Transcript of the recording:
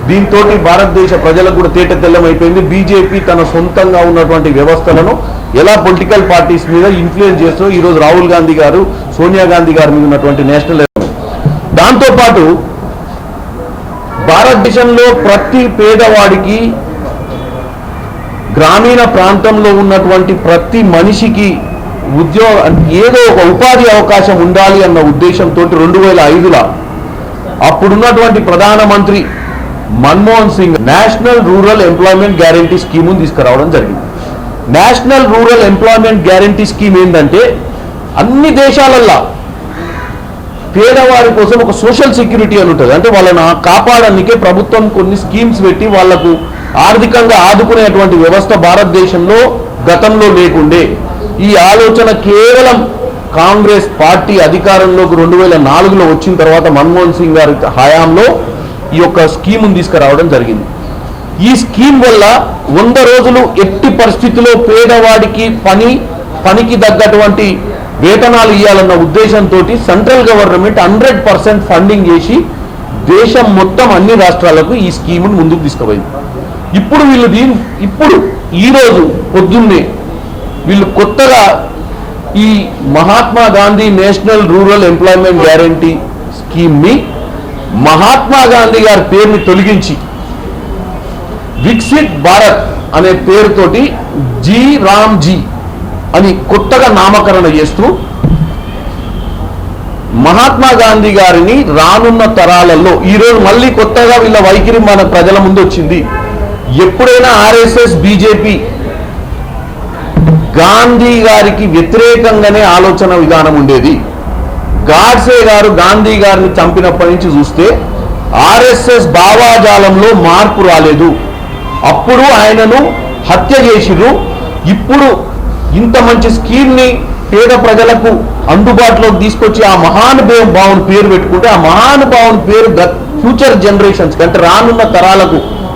దీంతో భారతదేశ ప్రజలకు కూడా తేట తెల్లమైపోయింది. బీజేపీ తన సొంతంగా ఉన్నటువంటి వ్యవస్థలను ఎలా పొలిటికల్ పార్టీస్ మీద ఇన్ఫ్లుయెన్స్ చేస్తూ ఈరోజు రాహుల్ గాంధీ గారు, సోనియా గాంధీ గారి మీద ఉన్నటువంటి నేషనల్ దాంతోపాటు భారతదేశంలో ప్రతి పేదవాడికి, గ్రామీణ ప్రాంతంలో ఉన్నటువంటి ప్రతి మనిషికి ఏదో ఒక ఉపాధి అవకాశం ఉండాలి అన్న ఉద్దేశంతో 2005లో అప్పుడున్నటువంటి ప్రధానమంత్రి Manmohan Singh national rural employment guarantee స్కీమును తీసుకురావడం జరిగింది. National rural employment guarantee scheme ఏంటంటే అన్ని దేశాలల్లో పేదవారి కోసం ఒక సోషల్ సెక్యూరిటీ అని ఉంటుంది. అంటే వాళ్ళని కాపాడడానికే ప్రభుత్వం కొన్ని స్కీమ్స్ పెట్టి వాళ్లకు ఆర్థికంగా ఆదుకునేటువంటి వ్యవస్థ భారతదేశంలో గతంలో లేకుండే. ఈ ఆలోచన కేవలం కాంగ్రెస్ పార్టీ అధికారంలోకి 2004లో వచ్చిన తర్వాత మన్మోహన్ సింగ్ గారి హయాంలో ఈ యొక్క స్కీమును తీసుకురావడం జరిగింది. ఈ స్కీమ్ వల్ల 100 రోజులు ఎట్టి పరిస్థితిలో పేదవాడికి పనికి తగ్గటువంటి వేతనాలు ఇవ్వాలన్న ఉద్దేశంతో సెంట్రల్ గవర్నమెంట్ 100% ఫండింగ్ చేసి దేశం మొత్తం అన్ని రాష్ట్రాలకు ఈ స్కీమును ముందుకు తీసుకుపోయింది. ఇప్పుడు ఈరోజు పొద్దున్నే వీళ్ళు కొత్తగా ఈ Mahatma Gandhi national rural employment guarantee స్కీమ్ని మహాత్మా గాంధీ గారి పేరుని తొలగించి వికసిత్ భారత్ అనే పేరుతోటి జీ రామ్ జీ అని కొత్తగా నామకరణ చేస్తూ మహాత్మా గాంధీ గారిని రానున్న తరాలలో ఈరోజు మళ్ళీ కొత్తగా వీళ్ళ వైఖరి మన ప్రజల ముందు వచ్చింది. ఎప్పుడైనా ఆర్ఎస్ఎస్, బీజేపీ గాంధీ గారికి వ్యతిరేకంగానే ఆలోచన విధానం ఉండేది. గాడ్సే గారు గాంధీ గారిని చంపినప్పటి నుంచి చూస్తే ఆర్ఎస్ఎస్ భావాజాలంలో మార్పు రాలేదు. అప్పుడు ఆయనను హత్య చేసిరు. ఇప్పుడు ఇంత మంచి స్కీమ్ని పేద ప్రజలకు అందుబాటులోకి తీసుకొచ్చి ఆ మహానుభావుని పేరు పెట్టుకుంటే ఆ మహానుభావుని పేరు ఫ్యూచర్ జనరేషన్స్ అంటే రానున్న తరాలకు